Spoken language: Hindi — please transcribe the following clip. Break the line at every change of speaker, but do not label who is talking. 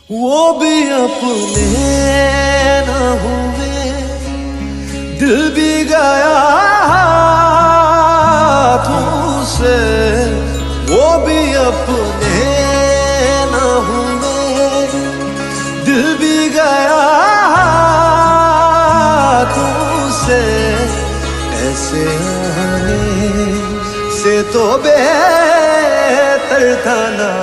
वो भी अपने न हुए, दिल भी गया हाथों से। वो भी अपने न हुए, दिल भी गया हाथों से। ऐसे आने से तो बेहतर था ना